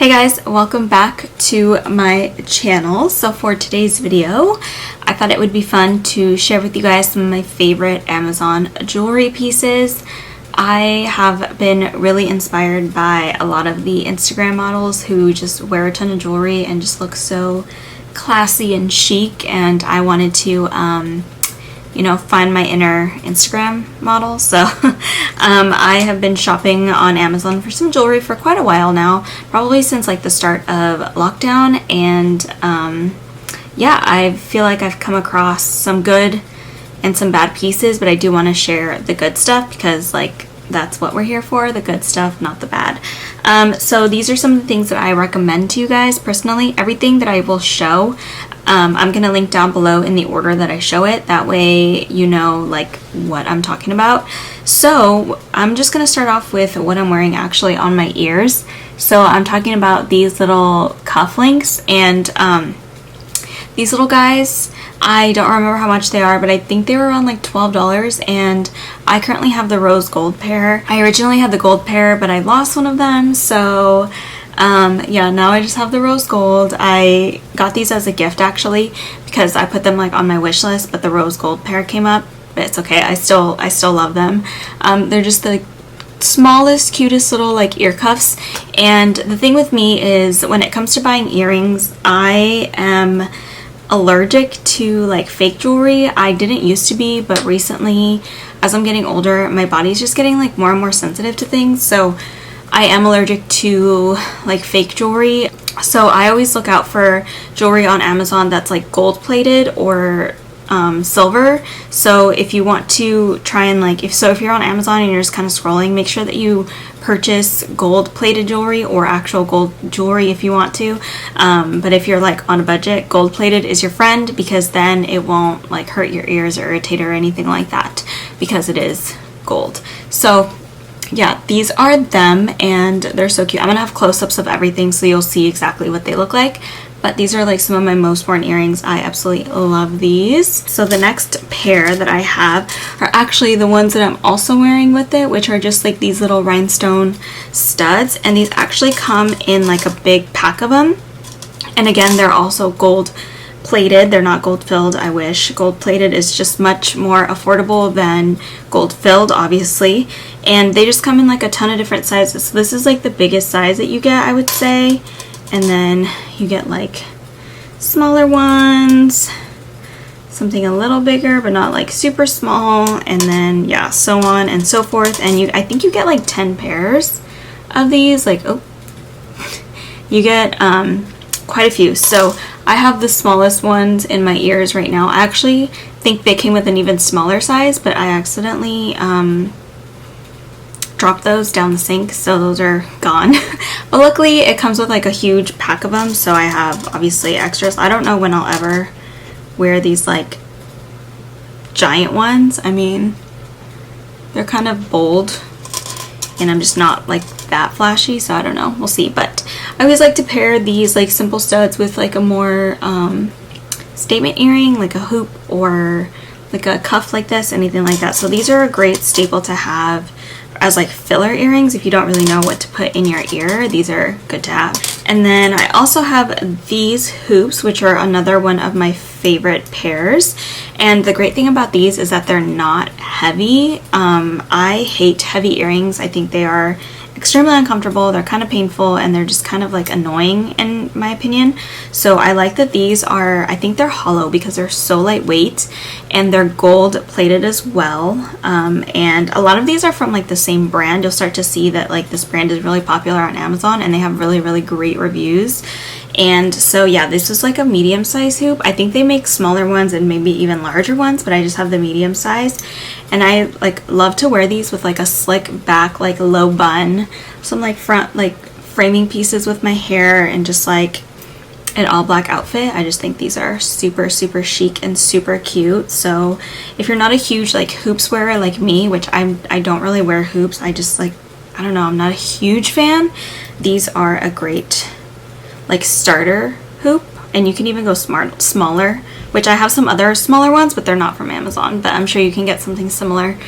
Hey guys, welcome back to my channel. So for today's video, I thought it would be fun to share with you guys some of my favorite Amazon jewelry pieces. I have been really inspired by a lot of the Instagram models who just wear a ton of jewelry and just look so classy and chic, and I wanted to find my inner Instagram model. So I have been shopping on Amazon for some jewelry for quite a while now, probably since like the start of lockdown, and I feel like I've come across some good and some bad pieces, but I do want to share the good stuff because like that's what we're here for, the good stuff, not the bad. So these are some of the things that I recommend to you guys personally. Everything that I will show, I'm going to link down below in the order that I show it. That way you know like what I'm talking about. So I'm just going to start off with what I'm wearing actually on my ears. So I'm talking about these little cufflinks, and these little guys, I don't remember how much they are, but I think they were around like $12, and I currently have the rose gold pair. I originally had the gold pair, but I lost one of them, so now I just have the rose gold. I got these as a gift actually because I put them like on my wish list, but the rose gold pair came up, but it's okay. I still love them. They're just the smallest, cutest little like ear cuffs. And the thing with me is when it comes to buying earrings, I am allergic to like fake jewelry. I didn't used to be, but recently as I'm getting older, my body's just getting like more and more sensitive to things, so I am allergic to like fake jewelry. So I always look out for jewelry on Amazon that's like gold plated or silver. So if you want to try and like, if you're on Amazon and you're just kind of scrolling, make sure that you purchase gold plated jewelry or actual gold jewelry if you want to. But if you're like on a budget, gold plated is your friend, because then it won't like hurt your ears or irritate or anything like that, because it is gold. So yeah, these are them, and they're so cute. I'm gonna have close-ups of everything so you'll see exactly what they look like. But these are like some of my most worn earrings. I absolutely love these. So the next pair that I have are actually the ones that I'm also wearing with it, which are just like these little rhinestone studs. And these actually come in like a big pack of them. And again, they're also gold plated. They're not gold filled. I wish. Gold plated is just much more affordable than gold filled, obviously. And they just come in like a ton of different sizes. So this is like the biggest size that you get, I would say. And then you get like smaller ones, something a little bigger but not like super small, and then yeah, so on and so forth. And I think you get like 10 pairs of these, like you get quite a few. So I have the smallest ones in my ears right now. I actually think they came with an even smaller size, but I accidentally dropped those down the sink, so those are gone. But luckily it comes with like a huge pack of them, so I have obviously extras. I don't know when I'll ever wear these like giant ones. I mean, they're kind of bold and I'm just not like that flashy, so I don't know, we'll see. But I always like to pair these like simple studs with like a more statement earring, like a hoop or like a cuff like this, anything like that. So these are a great staple to have as like filler earrings if you don't really know what to put in your ear. These are good to have. And then I also have these hoops, which are another one of my favorite pairs. And the great thing about these is that they're not heavy. I hate heavy earrings. I think they are extremely uncomfortable, they're kind of painful, and they're just kind of like annoying in my opinion. So I like that these are, I think they're hollow because they're so lightweight, and they're gold plated as well. And a lot of these are from like the same brand. You'll start to see that like this brand is really popular on Amazon, and they have really great reviews. And so yeah, this is like a medium size hoop. I think they make smaller ones and maybe even larger ones, but I just have the medium size. And I like love to wear these with like a slick back, like low bun, some like front like framing pieces with my hair, and just like an all black outfit. I just think these are super chic and super cute. So if you're not a huge like hoops wearer like me, which I don't really wear hoops, I just like, I don't know, I'm not a huge fan, these are a great like starter hoop. And you can even go smaller, which I have some other smaller ones, but they're not from Amazon, but I'm sure you can get something similar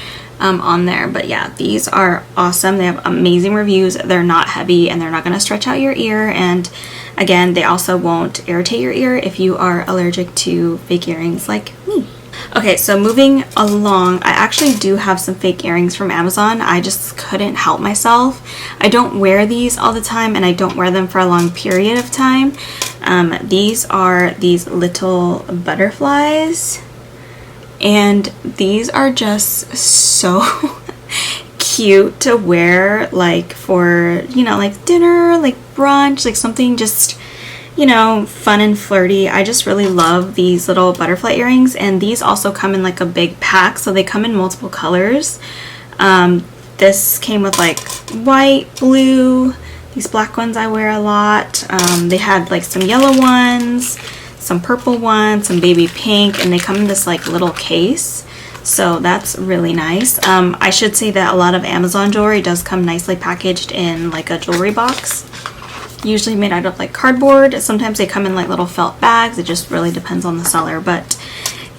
on there. But yeah, these are awesome. They have amazing reviews. They're not heavy and they're not going to stretch out your ear, and again, they also won't irritate your ear if you are allergic to fake earrings like me. Okay, so moving along, I actually do have some fake earrings from Amazon. I just couldn't help myself. I don't wear these all the time and I don't wear them for a long period of time. These are these little butterflies, and these are just so cute to wear, like for, you know, like dinner, like brunch, like something just, you know, fun and flirty. I just really love these little butterfly earrings, and these also come in like a big pack, so they come in multiple colors. This came with like white, blue, these black ones I wear a lot. They had like some yellow ones, some purple ones, some baby pink, and they come in this like little case. So that's really nice. I should say that a lot of Amazon jewelry does come nicely packaged in like a jewelry box, usually made out of like cardboard. Sometimes they come in like little felt bags. It just really depends on the seller. But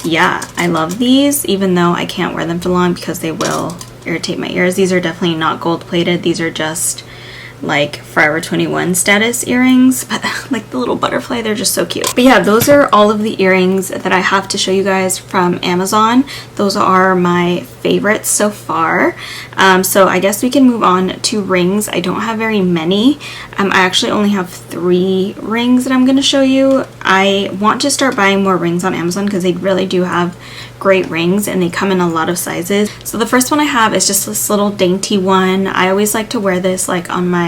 yeah, I love these, even though I can't wear them for long because they will irritate my ears. These are definitely not gold plated. These are just like Forever 21 status earrings, but like the little butterfly, they're just so cute. But yeah, those are all of the earrings that I have to show you guys from Amazon. Those are my favorites so far. So I guess we can move on to rings. I don't have very many. I actually only have 3 rings that I'm going to show you. I want to start buying more rings on Amazon because they really do have great rings and they come in a lot of sizes. So the first one I have is just this little dainty one. I always like to wear this like on my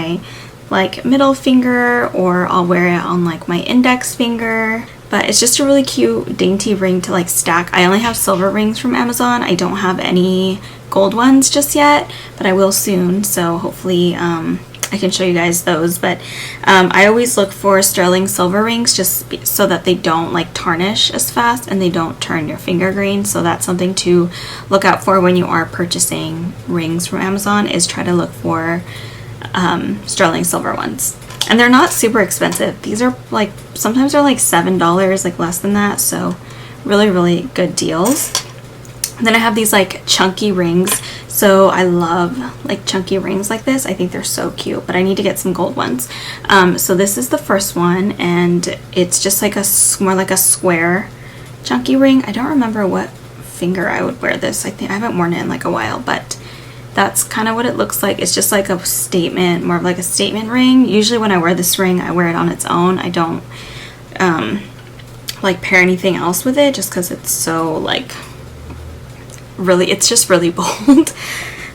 like middle finger, or I'll wear it on like my index finger. But it's just a really cute dainty ring to like stack. I only have silver rings from Amazon. I don't have any gold ones just yet, but I will soon, so hopefully I can show you guys those. But I always look for sterling silver rings just so that they don't like tarnish as fast and they don't turn your finger green. So that's something to look out for when you are purchasing rings from Amazon, is try to look for sterling silver ones. And they're not super expensive. These are like, sometimes they're like $7, like less than that. So really good deals. And then I have these like chunky rings. So I love like chunky rings like this. I think they're so cute, but I need to get some gold ones. So this is the first one, and it's just like more like a square chunky ring. I don't remember what finger I would wear this. I think I haven't worn it in like a while, but that's kind of what it looks like. It's just like a statement, more of like a statement ring. Usually when I wear this ring, I wear it on its own. I don't like pair anything else with it, just because it's so like really, it's just really bold.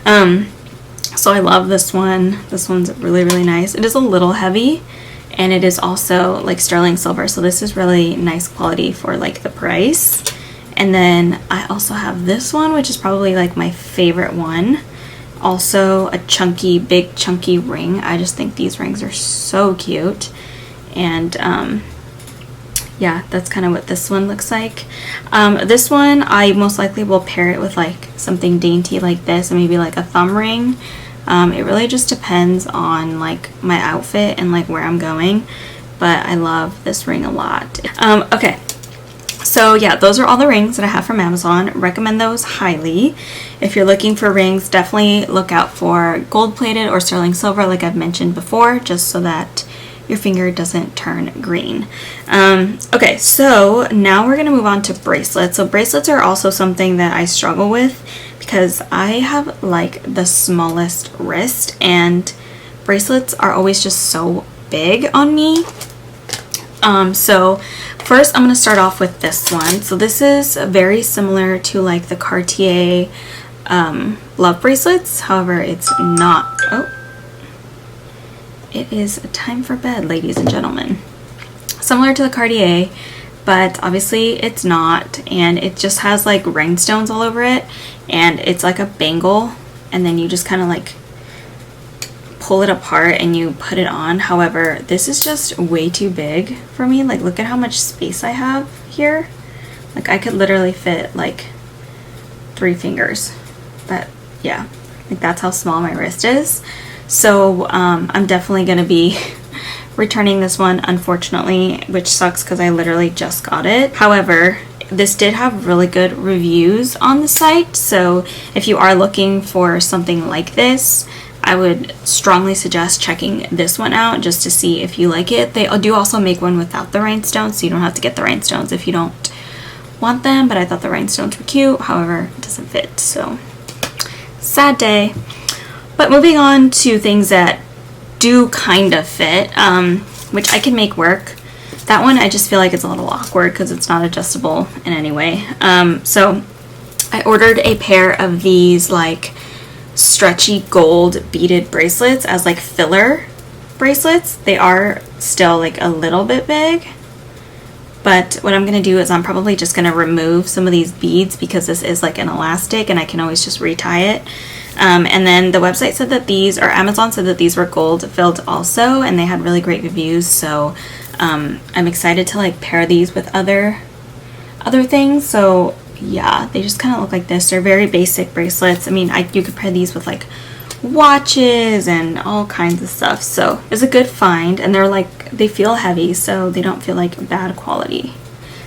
So I love this one. This one's really nice. It is a little heavy, and it is also like sterling silver, so this is really nice quality for like the price. And then I also have this one, which is probably like my favorite one. Also a chunky, big chunky ring. I just think these rings are so cute. And yeah, that's kind of what this one looks like. This one I most likely will pair it with like something dainty like this, and maybe like a thumb ring. It really just depends on like my outfit and like where I'm going, but I love this ring a lot. Okay, so yeah, those are all the rings that I have from Amazon. Recommend those highly. If you're looking for rings, definitely look out for gold plated or sterling silver like I've mentioned before, just so that your finger doesn't turn green. Okay, so now we're gonna move on to bracelets. So bracelets are also something that I struggle with because I have like the smallest wrist, and bracelets are always just so big on me. So first I'm gonna start off with this one. So this is very similar to like the Cartier love bracelets. However, it's not. Oh, it is time for bed, ladies and gentlemen. Similar to the Cartier, but obviously it's not, and it just has like rhinestones all over it, and it's like a bangle, and then you just kind of like pull it apart and you put it on. However, this is just way too big for me. Like, look at how much space I have here. Like, I could literally fit like 3 fingers. But yeah, like that's how small my wrist is. So I'm definitely going to be returning this one, unfortunately, which sucks because I literally just got it. However, this did have really good reviews on the site, so if you are looking for something like this, I would strongly suggest checking this one out just to see if you like it. They do also make one without the rhinestones, so you don't have to get the rhinestones if you don't want them, but I thought the rhinestones were cute. However, it doesn't fit, so sad day. But moving on to things that do kind of fit, which I can make work. That one I just feel like it's a little awkward because it's not adjustable in any way. So I ordered a pair of these like stretchy gold beaded bracelets as like filler bracelets. They are still like a little bit big, but what I'm going to do is I'm probably just going to remove some of these beads because this is like an elastic and I can always just retie it. And then the website said that these, or Amazon said that these were gold filled also, and they had really great reviews, so I'm excited to like pair these with other things. So yeah, they just kind of look like this. They're very basic bracelets. I mean, you could pair these with like watches and all kinds of stuff, so it's a good find, and they're like, they feel heavy, so they don't feel like bad quality.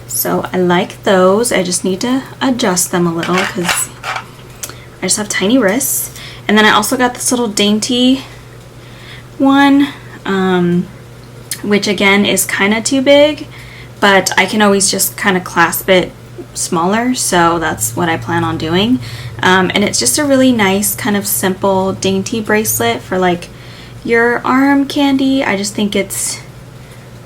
So I like those. I just need to adjust them a little because I just have tiny wrists. And then I also got this little dainty one, which again is kind of too big, but I can always just kind of clasp it smaller, so that's what I plan on doing. And it's just a really nice kind of simple dainty bracelet for like your arm candy. I just think it's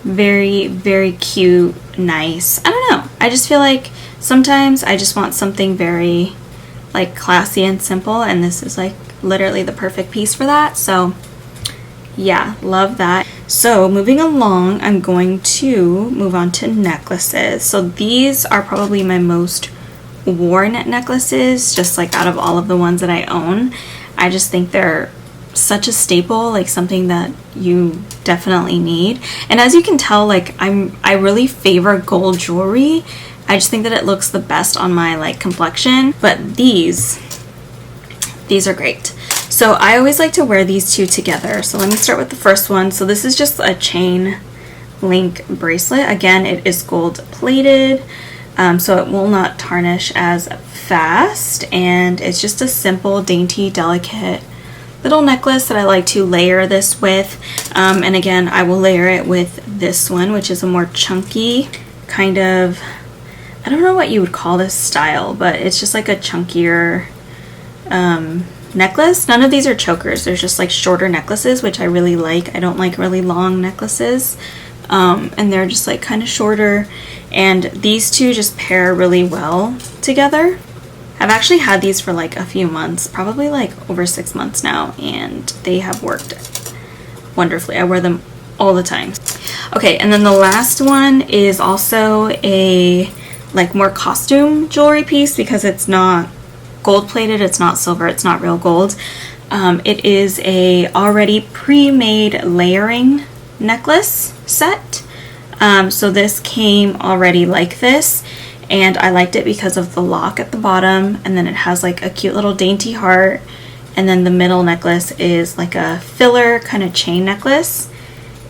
very, very cute, nice. I don't know, I just feel like sometimes I just want something very like classy and simple, and this is like literally the perfect piece for that. So yeah, love that. So moving along, I'm going to move on to necklaces. So these are probably my most worn necklaces, just like out of all of the ones that I own. I just think they're such a staple, like something that you definitely need. And as you can tell, like I really favor gold jewelry. I just think that it looks the best on my like complexion. But these are great. So I always like to wear these two together. So let me start with the first one. So this is just a chain link bracelet. Again, it is gold plated, so it will not tarnish as fast. And it's just a simple, dainty, delicate little necklace that I like to layer this with. And again, I will layer it with this one, which is a more chunky kind of, I don't know what you would call this style, but it's just like a chunkier necklace. None of these are chokers. They're just like shorter necklaces, which I really like. I don't like really long necklaces. And they're just like kind of shorter. And these two just pair really well together. I've actually had these for like a few months, probably like over 6 months now, and they have worked wonderfully. I wear them all the time. Okay, and then the last one is also a like more costume jewelry piece because it's not gold plated, it's not silver, it's not real gold. It is a already pre-made layering necklace set. So this came already like this, and I liked it because of the lock at the bottom, and then it has like a cute little dainty heart, and then the middle necklace is like a filler kind of chain necklace.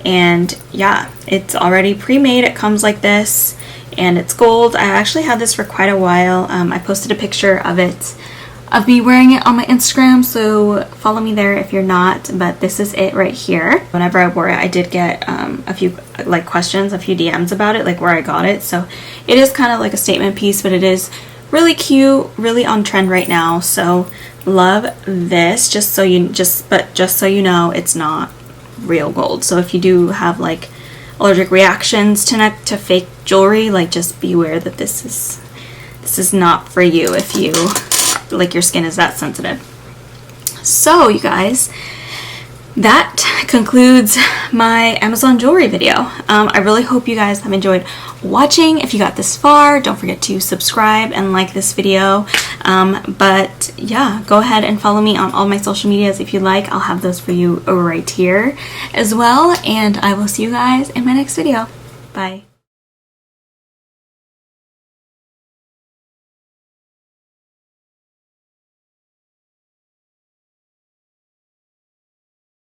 And yeah, it's already pre-made. It comes like this, and it's gold. I actually had this for quite a while. I posted a picture of it, of me wearing it on my Instagram, so follow me there if you're not, but this is it right here. Whenever I wore it, I did get a few like questions, a few DMs about it, like where I got it. So it is kind of like a statement piece, but it is really cute, really on trend right now. So love this. Just so you know, it's not real gold. So if you do have like allergic reactions to fake jewelry, like just beware that this is not for you if you like your skin is that sensitive. So you guys, that concludes my Amazon jewelry video. I really hope you guys have enjoyed watching. If you got this far, don't forget to subscribe and like this video. But yeah, go ahead and follow me on all my social medias if you like. I'll have those for you right here as well. And I will see you guys in my next video. Bye.